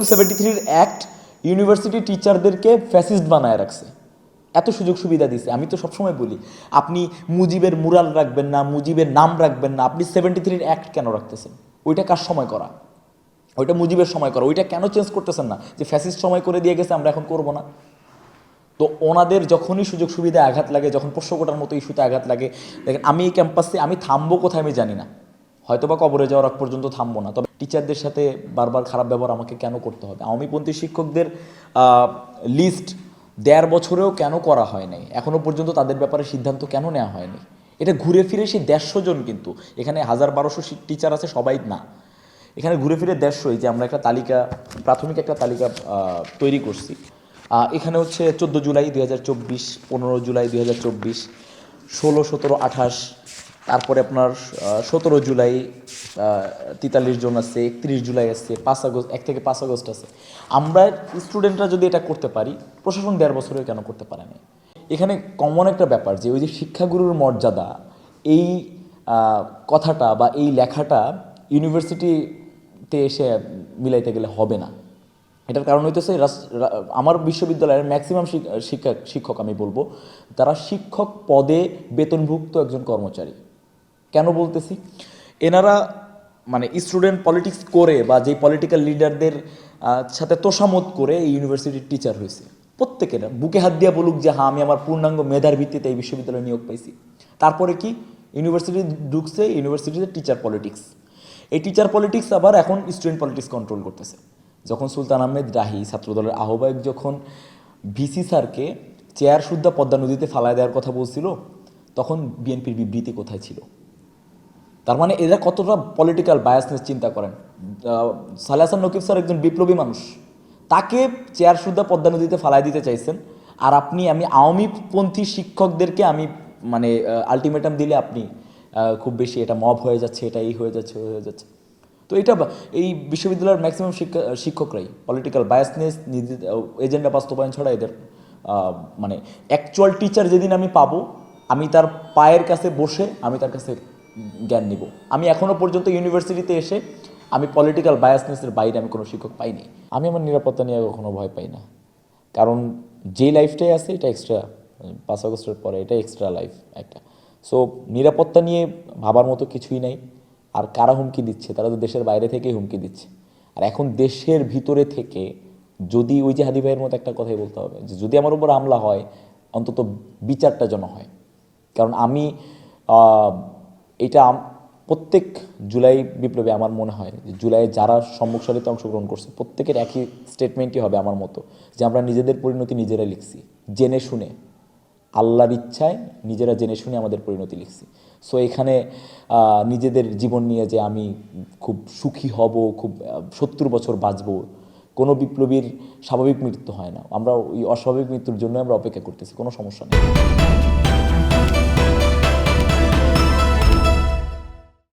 73 act university টিচারদেরকে fascist বানায় রাখছে, এত সুযোগ সুবিধা দিছে। আমি তো সবসময় বলি আপনি মুজিবের মুরাল রাখবেন না, মুজিবের নাম রাখবেন না, আপনি 73 অ্যাক্ট কেন রাখতেছেন? ওইটা কার সময় করা? ওইটা মুজিবের সময় করা। ওইটা কেন চেঞ্জ করতেছেন না যে ফ্যাসিস্ট সময় করে দিয়ে গেছে আমরা এখন করব না? তো ওনাদের যখনই সুযোগ সুবিধায় আঘাত লাগে, যখন প্রশ্নকোটার মতো ইস্যুতে আঘাত লাগে, দেখেন আমি এই ক্যাম্পাসে আমি থামবো কোথায় আমি জানি না, হয়তো বা কবরে যাওয়ার আগ পর্যন্ত থামবো না, তবে টিচারদের সাথে বারবার খারাপ ব্যবহার আমাকে কেন করতে হবে? আওয়ামীপন্থী শিক্ষকদের লিস্ট 1.5 বছরেও কেন করা হয় নাই? এখনও পর্যন্ত তাদের ব্যাপারে সিদ্ধান্ত কেন নেওয়া হয়নি? এটা ঘুরে ফিরে সেই 150 জন, কিন্তু এখানে 1000-1200 টিচার আছে, সবাই না, এখানে ঘুরে ফিরে 150। যে আমরা একটা তালিকা, প্রাথমিক একটা তালিকা তৈরি করছি। এখানে হচ্ছে 14 জুলাই 2024, 15 জুলাই 2024, 16, 17, 28, তারপরে আপনার 17 জুলাই 43 জন আছে, 31 জুলাই আছে, 5 আগস্ট, 1 থেকে 5 আগস্ট আছে। আমরা স্টুডেন্টরা যদি এটা করতে পারি, প্রশাসন 1.5 বছরেও কেন করতে পারে না? এখানে কমন একটা ব্যাপার যে ওই যে শিক্ষাগুরুর মর্যাদা, এই কথাটা বা এই লেখাটা ইউনিভার্সিটিতে এসে মিলাইতে গেলে হবে না। এটার কারণ হইতেছে আমার বিশ্ববিদ্যালয়ের ম্যাক্সিমাম শিক্ষক আমি বলবো তারা শিক্ষক পদে বেতনভুক্ত একজন কর্মচারী। কেন বলতেছি? এনারা মানে স্টুডেন্ট পলিটিক্স করে বা যেই পলিটিক্যাল লিডারদের সাথে তোষামত করে এই ইউনিভার্সিটির টিচার হয়েছে। প্রত্যেকের বুকে হাত দিয়া বলুক যে হ্যাঁ আমি আমার পূর্ণাঙ্গ মেধার ভিত্তিতে এই বিশ্ববিদ্যালয়ে নিয়োগ পাইছি। তারপরে কি ইউনিভার্সিটি ঢুকছে, ইউনিভার্সিটিতে টিচার পলিটিক্স। এই টিচার পলিটিক্স আবার এখন স্টুডেন্ট পলিটিক্স কন্ট্রোল করতেছে। যখন সুলতান আহমেদ রাহি ছাত্রদলের আহ্বায়ক যখন ভিসি স্যারকে চেয়ার শুদ্ধা পদ্মা নদীতে ফালায় দেওয়ার কথা বলছিল, তখন বিএনপির বিবৃতি কোথায় ছিল? তার মানে এরা কতটা পলিটিক্যাল বায়াসনেস চিন্তা করেন। সালেহ হাসান নকিব স্যার একজন বিপ্লবী মানুষ, তাকে চেয়ার শুদ্ধা পদ্মা নদীতে ফালায় দিতে চাইছেন, আর আমি আওয়ামীপন্থী শিক্ষকদেরকে আমি মানে আলটিমেটাম দিলে আপনি খুব বেশি এটা মব হয়ে যাচ্ছে, এটা এই হয়ে যাচ্ছে, হয়ে যাচ্ছে। তো এটা এই বিশ্ববিদ্যালয়ের ম্যাক্সিমাম শিক্ষকরাই পলিটিক্যাল বায়াসনেস, নিজের এজেন্ডা বাস্তবায়ন ছাড়া এদের মানে অ্যাকচুয়াল টিচার যেদিন আমি পাবো, আমি তার পায়ের কাছে বসে আমি তার কাছে জ্ঞান নিব। আমি এখনও পর্যন্ত ইউনিভার্সিটিতে এসে আমি পলিটিক্যাল বায়াসনেসের বাইরে আমি কোনো শিক্ষক পাইনি। আমি আমার নিরাপত্তা নিয়ে কখনো ভয় পাই না, কারণ যে লাইফটাই আছে এটা এক্সট্রা, 5 আগস্টের পরে এটা এক্সট্রা লাইফ একটা। সো নিরাপত্তা নিয়ে ভাবার মতো কিছুই নাই। আর কারা হুমকি দিচ্ছে? তারা তো দেশের বাইরে থেকেই হুমকি দিচ্ছে। আর এখন দেশের ভিতরে থেকে যদি ওই যে হাদি ভাইয়ের মতো একটা কথাই বলতে হবে যে যদি আমার উপর হামলা হয় অন্তত বিচারটা যেন হয়। কারণ আমি এটা প্রত্যেক জুলাই বিপ্লবে আমার মনে হয় যে জুলাই যারা সম্মুখ সারিতে অংশগ্রহণ করছে প্রত্যেকের একই স্টেটমেন্টই হবে আমার মতো, যে আমরা নিজেদের পরিণতি নিজেরা লিখছি, জেনে শুনে, আল্লাহর ইচ্ছায় নিজেরা জেনে শুনে আমাদের পরিণতি লিখছি। সো এখানে নিজেদের জীবন নিয়ে যে আমি খুব সুখী হব, খুব 70 বছর বাঁচব, কোনো বিপ্লবীর স্বাভাবিক মৃত্যু হয় না। আমরা ওই অস্বাভাবিক মৃত্যুর জন্য আমরা অপেক্ষা করতেছি, কোনো সমস্যা নেই।